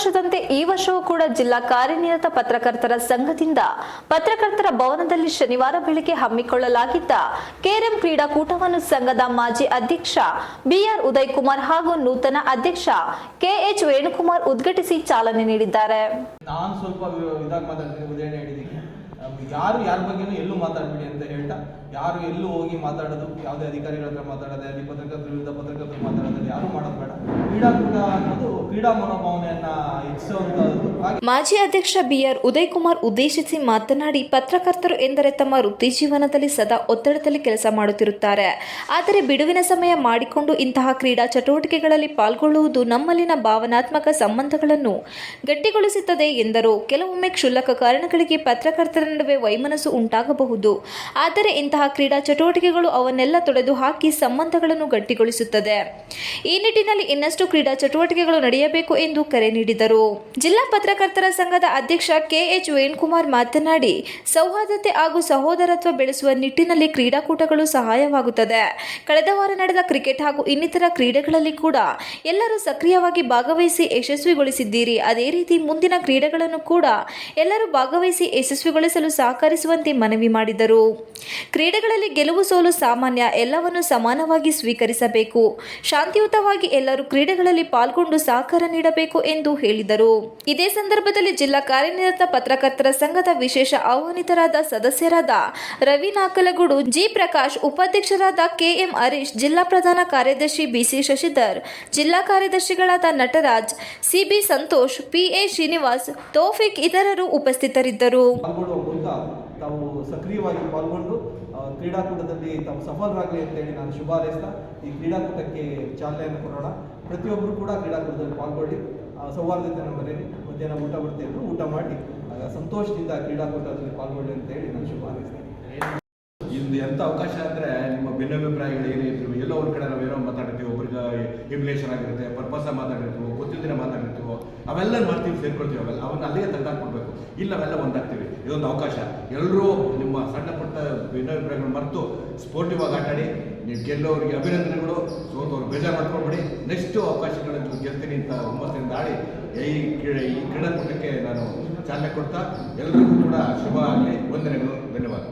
ವರ್ಷದಂತೆ ಈ ವರ್ಷವೂ ಕೂಡ ಜಿಲ್ಲಾ ಕಾರ್ಯನಿರತ ಪತ್ರಕರ್ತರ ಸಂಘದಿಂದ ಪತ್ರಕರ್ತರ ಭವನದಲ್ಲಿ ಶನಿವಾರ ಬೆಳಗ್ಗೆ ಹಮ್ಮಿಕೊಳ್ಳಲಾಗಿದ್ದ ಕೆಆರ್ಎಂ ಕ್ರೀಡಾಕೂಟವನ್ನು ಸಂಘದ ಮಾಜಿ ಅಧ್ಯಕ್ಷ ಬಿಆರ್ ಉದಯ್ ಕುಮಾರ್ ಹಾಗೂ ನೂತನ ಅಧ್ಯಕ್ಷ ಕೆಎಚ್ ವೇಣುಕುಮಾರ್ ಉದ್ಘಾಟಿಸಿ ಚಾಲನೆ ನೀಡಿದ್ದಾರೆ. ನಾನು ಸ್ವಲ್ಪ ಇದಾಗಿ ಮಾತಾಡ್ತೀನಿ, ಉದಾಹರಣೆ ಹೇಳಿದ್ದೀನಿ. ಯಾರು ಯಾರ ಬಗ್ಗೆನೂ ಎಲ್ಲೂ ಮಾತಾಡಬೇಡಿ ಅಂತ ಹೇಳ್ತಾ, ಯಾರು ಎಲ್ಲೂ ಹೋಗಿ ಮಾತಾಡೋದು, ಯಾವುದೇ ಅಧಿಕಾರಿಗಳ ಹತ್ರ ಮಾತಾಡೋದು, ಅಲ್ಲಿ ಪತ್ರಕರ್ತರ ವಿರುದ್ಧ ಪತ್ರಕರ್ತರು ಮಾತಾಡೋದು ಯಾರು ಮಾಡೋದು ಬೇಡ. ಕ್ರೀಡಾಕೂಟ ಅನ್ನೋದು ಕ್ರೀಡಾ ಮನೋಭಾವನೆಯನ್ನ ಹೆಚ್ಚಿಸುವಂತಹದ್ದು. ಮಾಜಿ ಅಧ್ಯಕ್ಷ ಬಿಆರ್ ಉದಯ್ ಕುಮಾರ್ ಉದ್ದೇಶಿಸಿ ಮಾತನಾಡಿ, ಪತ್ರಕರ್ತರು ಎಂದರೆ ತಮ್ಮ ವೃತ್ತಿ ಜೀವನದಲ್ಲಿ ಸದಾ ಒತ್ತಡದಲ್ಲಿ ಕೆಲಸ ಮಾಡುತ್ತಿರುತ್ತಾರೆ. ಆದರೆ ಬಿಡುವಿನ ಸಮಯ ಮಾಡಿಕೊಂಡು ಇಂತಹ ಕ್ರೀಡಾ ಚಟುವಟಿಕೆಗಳಲ್ಲಿ ಪಾಲ್ಗೊಳ್ಳುವುದು ನಮ್ಮಲ್ಲಿನ ಭಾವನಾತ್ಮಕ ಸಂಬಂಧಗಳನ್ನು ಗಟ್ಟಿಗೊಳಿಸುತ್ತದೆ ಎಂದರು. ಕೆಲವೊಮ್ಮೆ ಕ್ಷುಲ್ಲಕ ಕಾರಣಗಳಿಗೆ ಪತ್ರಕರ್ತರ ನಡುವೆ ವೈಮನಸ್ಸು ಉಂಟಾಗಬಹುದು. ಆದರೆ ಇಂತಹ ಕ್ರೀಡಾ ಚಟುವಟಿಕೆಗಳು ಅವನ್ನೆಲ್ಲ ತೊಡೆದು ಹಾಕಿ ಸಂಬಂಧಗಳನ್ನು ಗಟ್ಟಿಗೊಳಿಸುತ್ತದೆ. ಈ ನಿಟ್ಟಿನಲ್ಲಿ ಇನ್ನಷ್ಟು ಕ್ರೀಡಾ ಚಟುವಟಿಕೆಗಳು ನಡೆಯಬೇಕು ಎಂದು ಕರೆ ನೀಡಿದರು. ಜಿಲ್ಲಾ ಪತ್ರಕರ್ತರ ಸಂಘದ ಅಧ್ಯಕ್ಷ ಕೆಎಚ್ ವೇಣುಕುಮಾರ್ ಮಾತನಾಡಿ, ಸೌಹಾರ್ದತೆ ಹಾಗೂ ಸಹೋದರತ್ವ ಬೆಳೆಸುವ ನಿಟ್ಟಿನಲ್ಲಿ ಕ್ರೀಡಾಕೂಟಗಳು ಸಹಾಯವಾಗುತ್ತದೆ. ಕಳೆದ ವಾರ ನಡೆದ ಕ್ರಿಕೆಟ್ ಹಾಗೂ ಇನ್ನಿತರ ಕ್ರೀಡೆಗಳಲ್ಲಿ ಕೂಡ ಎಲ್ಲರೂ ಸಕ್ರಿಯವಾಗಿ ಭಾಗವಹಿಸಿ ಯಶಸ್ವಿಗೊಳಿಸಿದ್ದೀರಿ. ಅದೇ ರೀತಿ ಮುಂದಿನ ಕ್ರೀಡೆಗಳನ್ನು ಕೂಡ ಎಲ್ಲರೂ ಭಾಗವಹಿಸಿ ಯಶಸ್ವಿಗೊಳಿಸಲು ಸಹಕರಿಸುವಂತೆ ಮನವಿ ಮಾಡಿದರು. ಕ್ರೀಡೆಗಳಲ್ಲಿ ಗೆಲುವು ಸೋಲು ಸಾಮಾನ್ಯ, ಎಲ್ಲವನ್ನು ಸಮಾನವಾಗಿ ಸ್ವೀಕರಿಸಬೇಕು. ಶಾಂತಿಯುತವಾಗಿ ಎಲ್ಲರೂ ಕ್ರೀಡೆಗಳಲ್ಲಿ ಪಾಲ್ಗೊಂಡು ಸಹಕಾರ ನೀಡಬೇಕು ಎಂದು ಹೇಳಿದರು. ಇದೇ ಸಂದರ್ಭದಲ್ಲಿ ಜಿಲ್ಲಾ ಕಾರ್ಯನಿರತ ಪತ್ರಕರ್ತರ ಸಂಘದ ವಿಶೇಷ ಆಹ್ವಾನಿತರಾದ ಸದಸ್ಯರಾದ ರವಿ ನಾಕಲಗೂಡು, ಜಿ ಪ್ರಕಾಶ್, ಉಪಾಧ್ಯಕ್ಷರಾದ ಕೆಎಂ ಹರೀಶ್, ಜಿಲ್ಲಾ ಪ್ರಧಾನ ಕಾರ್ಯದರ್ಶಿ ಬಿಸಿ ಶಶಿಧರ್, ಜಿಲ್ಲಾ ಕಾರ್ಯದರ್ಶಿಗಳಾದ ನಟರಾಜ್, ಸಿಬಿ ಸಂತೋಷ್, ಪಿಎ ಶ್ರೀನಿವಾಸ್, ತೌಫಿಕ್ ಇತರರು ಉಪಸ್ಥಿತರಿದ್ದರು. ತಾವು ಸಕ್ರಿಯವಾಗಿ ಪಾಲ್ಗೊಂಡು ಕ್ರೀಡಾಕೂಟದಲ್ಲಿ ತಾವು ಸಫಲರಾಗಲಿ ಅಂತೇಳಿ ನಾನು ಶುಭ ಹಾರೈಸ್ತಾ ಈ ಕ್ರೀಡಾಕೂಟಕ್ಕೆ ಚಾಲನೆಯನ್ನು ಕೊಡೋಣ. ಪ್ರತಿಯೊಬ್ಬರು ಕೂಡ ಕ್ರೀಡಾಕೂಟದಲ್ಲಿ ಪಾಲ್ಗೊಳ್ಳಿ, ಸೌಹಾರ್ದತೆಯನ್ನು ಮರೆಯಲಿ. ಮಧ್ಯಾಹ್ನ ಊಟ ಬರ್ತಿದ್ರು, ಊಟ ಮಾಡಿ ಸಂತೋಷದಿಂದ ಕ್ರೀಡಾಕೂಟದಲ್ಲಿ ಪಾಲ್ಗೊಳ್ಳಿ ಅಂತೇಳಿ ನಾನು ಶುಭ ಹಾರೈಸ್ತೇನೆ. ಇದು ಎಂಥ ಅವಕಾಶ ಅಂದರೆ, ನಿಮ್ಮ ಭಿನ್ನಾಭಿಪ್ರಾಯಗಳು ಏನೇ ಇದ್ರು ಎಲ್ಲೋ ಒಂದು ಕಡೆ ನಾವೇನೋ ಮಾತಾಡ್ತೀವಿ, ಒಬ್ರಿಗೆ ಇಮ್ಯುಲೇಷನ್ ಆಗಿರುತ್ತೆ, ಪರ್ಪಸ್ ಮಾತಾಡಿರ್ತೀವೋ, ಗೊತ್ತಿದ್ದರೆ ಮಾತಾಡಿರ್ತೀವೋ, ಅವೆಲ್ಲ ಮಾಡ್ತೀವಿ, ಸೇರ್ಕೊಳ್ತೀವಿ. ಅವನ್ನ ಅಲ್ಲಿಗೆ ತೆಗೆದಾಕ್ಬಿಡ್ಬೇಕು. ಇಲ್ಲ, ಅವೆಲ್ಲ ಒಂದಾಗ್ತೀವಿ. ಇದೊಂದು ಅವಕಾಶ. ಎಲ್ಲರೂ ನಿಮ್ಮ ಸಣ್ಣ ಪುಟ್ಟ ಭಿನ್ನಾಭಿಪ್ರಾಯಗಳು ಮರೆತು ಸ್ಪೋರ್ಟಿವ್ ಆಗಿ ಆಟಾಡಿ. ನೀವು ಗೆಲ್ಲೋರಿಗೆ ಅಭಿನಂದನೆಗಳು, ಸೋತವ್ರು ಬೇಜಾರು ಮಾಡ್ಕೊಳ್ಬೇಡಿ. ನೆಕ್ಸ್ಟು ಅವಕಾಶಗಳನ್ನು ಗೆಲ್ತೀನಿ ಅಂತ ಹುಮ್ಮಸ್ಸಿನಿಂದ ಆಡಿ ಈ ಕ್ರೀಡಾಕೂಟಕ್ಕೆ ನಾನು ಚಾಲನೆ ಕೊಡ್ತಾ ಎಲ್ಲರಿಗೂ ಕೂಡ ಶುಭ ಆಗಲಿ. ವಂದನೆಗಳು, ಧನ್ಯವಾದ.